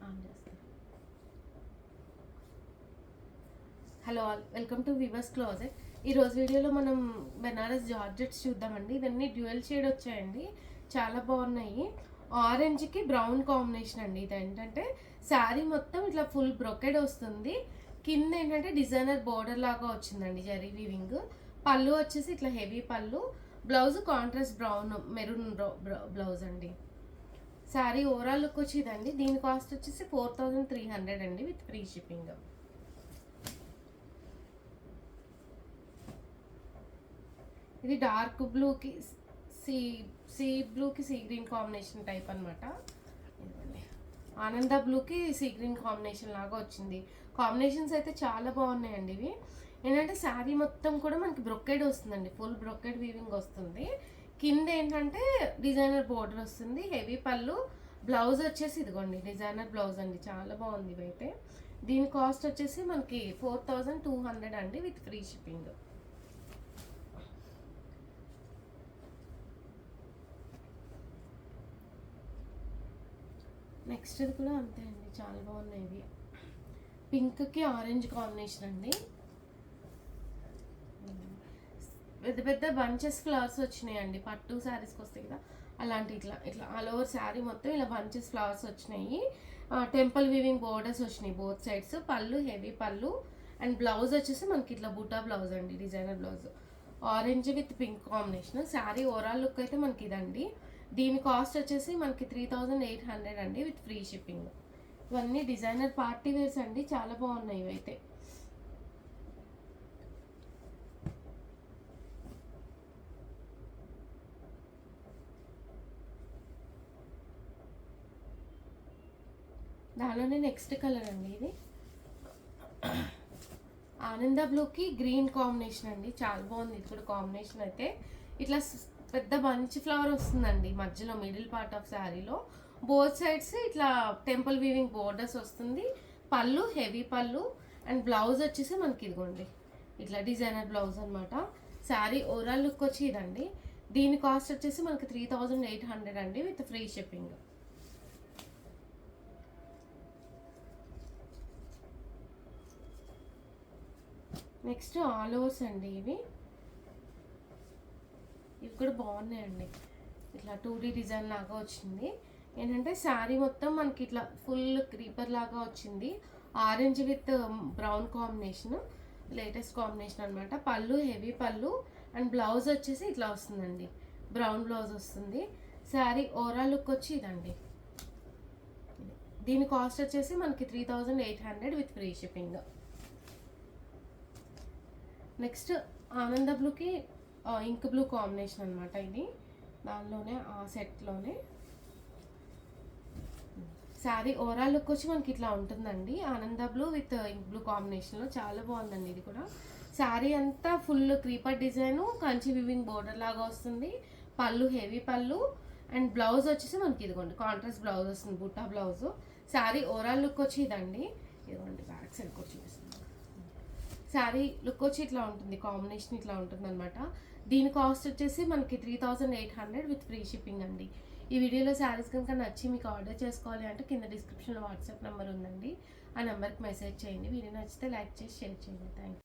On చేస్తాను. Hello all, welcome to viewers closet. ఈరోజు వీడియోలో మనం బెనారస్ జార్జెట్స్ చూద్దామండి. ఇవన్నీ డ్యూయల్ షేడ్ వచ్చాయండి, చాలా బాగున్నాయి. ఆరెంజ్కి బ్రౌన్ కాంబినేషన్ అండి. ఇది ఏంటంటే శారీ మొత్తం ఇట్లా ఫుల్ బ్రొకెడ్ వస్తుంది. కింద ఏంటంటే డిజైనర్ బోర్డర్ లాగా వచ్చిందండి, జరీ వీవింగ్. పళ్ళు వచ్చేసి ఇట్లా హెవీ పళ్ళు. Blouse contrast brown maroon blouse అండి. శారీ ఓవరాల్ లుక్ వచ్చి ఇదండి. దీని కాస్ట్ వచ్చేసి 4300 అండి, విత్ ఫ్రీ షిప్పింగ్. ఇది డార్క్ బ్లూకి సీ బ్లూకి సీ గ్రీన్ కాంబినేషన్ టైప్ అనమాట. ఇదిగోండి, ఆనంద బ్లూకి సీ గ్రీన్ కాంబినేషన్ లాగా వచ్చింది. కాంబినేషన్స్ అయితే చాలా బాగున్నాయండి. ఇవి ఏంటంటే శారీ మొత్తం కూడా మనకి బ్రొకెడ్ వస్తుందండి, ఫుల్ బ్రొకెడ్ వీవింగ్ వస్తుంది. కింద ఏంటంటే డిజైనర్ బోర్డర్ వస్తుంది, హెవీ పళ్ళు. బ్లౌజ్ వచ్చేసి ఇదిగోండి డిజైనర్ బ్లౌజ్ అండి, చాలా బాగుంది ఇవైతే. దీని కాస్ట్ వచ్చేసి మనకి 4200 అండి, విత్ ఫ్రీ షిప్పింగ్. నెక్స్ట్ ఇది కూడా అంతే అండి, చాలా బాగున్నాయి ఇవి. పింక్కి ఆరెంజ్ కాంబినేషన్ అండి. పెద్ద పెద్ద బంచెస్ ఫ్లవర్స్ వచ్చినాయండి, పట్టు శారీస్కి వస్తాయి కదా అలాంటి. ఇట్లా ఇట్లా ఆల్ ఓవర్ శారీ మొత్తం ఇలా బంచెస్ ఫ్లవర్స్ వచ్చినాయి. టెంపుల్ వీవింగ్ బోర్డర్స్ వచ్చినాయి బోత్ సైడ్స్. పళ్ళు హెవీ పళ్ళు. అండ్ బ్లౌజ్ వచ్చేసి మనకి ఇట్లా బూటా బ్లౌజ్ అండి, designer blouse. Orange with pink combination. Sari overall look అయితే మనకి ఇదండి. దీని కాస్ట్ వచ్చేసి మనకి 3800 అండి, విత్ ఫ్రీ షిప్పింగ్. ఇవన్నీ డిజైనర్ పార్టీ వేర్స్ అండి, చాలా బాగున్నాయి ఇవైతే. దానిలోనే నెక్స్ట్ కలర్ అండి, ఇది ఆనంద బ్లూకి గ్రీన్ కాంబినేషన్ అండి, చాలా బాగుంది ఇది కూడా కాంబినేషన్ అయితే. ఇట్లా పెద్ద బంచ్ ఫ్లవర్ వస్తుందండి మధ్యలో, మిడిల్ పార్ట్ ఆఫ్ శారీలో. బోత్ సైడ్స్ ఇట్లా టెంపుల్ వీవింగ్ బోర్డర్స్ వస్తుంది. పళ్ళు హెవీ పళ్ళు. అండ్ బ్లౌజ్ వచ్చేసి మనకి ఇదిగోండి ఇట్లా డిజైనర్ బ్లౌజ్ అనమాట. శారీ ఓవరాల్ లుక్ వచ్చి ఇదండి. దీని కాస్ట్ వచ్చేసి మనకి 3800 అండి, with free shipping. Next all overs అండి. ఇవి కూడా బాగున్నాయండి. ఇట్లా 2D డిజైన్ లాగా వచ్చింది. ఏంటంటే శారీ మొత్తం మనకి ఇట్లా ఫుల్ క్రీపర్ లాగా వచ్చింది. Orange with brown combination, latest combination అనమాట. పళ్ళు హెవీ పళ్ళు. అండ్ బ్లౌజ్ వచ్చేసి ఇట్లా వస్తుందండి, బ్రౌన్ బ్లౌజ్ వస్తుంది. శారీ ఓవరాల్ లుక్ వచ్చి ఇదండి. దీని కాస్ట్ వచ్చేసి మనకి 3800 విత్ ఫ్రీ షిప్పింగ్. నెక్స్ట్ ఆనంద బ్లూకి ఇంక్ బ్లూ కాంబినేషన్ అనమాట. ఇది దానిలోనే ఆ సెట్లోనే శారీ ఓవరాల్ లుక్ వచ్చి మనకి ఇట్లా ఉంటుందండి. ఆనంద బ్లూ విత్ ఇంక్ బ్లూ కాంబినేషన్లో చాలా బాగుందండి ఇది కూడా. శారీ అంతా full creeper design, Kanchi weaving border లాగా వస్తుంది. పళ్ళు హెవీ పళ్ళు. అండ్ బ్లౌజ్ వచ్చేసి మనకి ఇదిగోండి కాంట్రాస్ట్ బ్లౌజ్ వస్తుంది, Butta blouse. Sari overall look వచ్చి ఇదండి. ఇదిగోండి బ్యాక్ సైడ్ కూడా చూపిస్తుంది. శారీ లుక్ వచ్చి ఇట్లా ఉంటుంది, కాంబినేషన్ ఇట్లా ఉంటుంది అనమాట. దీని కాస్ట్ వచ్చేసి మనకి 3800 విత్ ఫ్రీ షిప్పింగ్ అండి. ఈ వీడియోలో శారీస్ కనుక నచ్చి మీకు ఆర్డర్ చేసుకోవాలి అంటే కింద డిస్క్రిప్షన్లో వాట్సాప్ నెంబర్ ఉందండి, ఆ నెంబర్కి మెసేజ్ చేయండి. వీడియో నచ్చితే లైక్ చేసి షేర్ చేయండి. Thank you.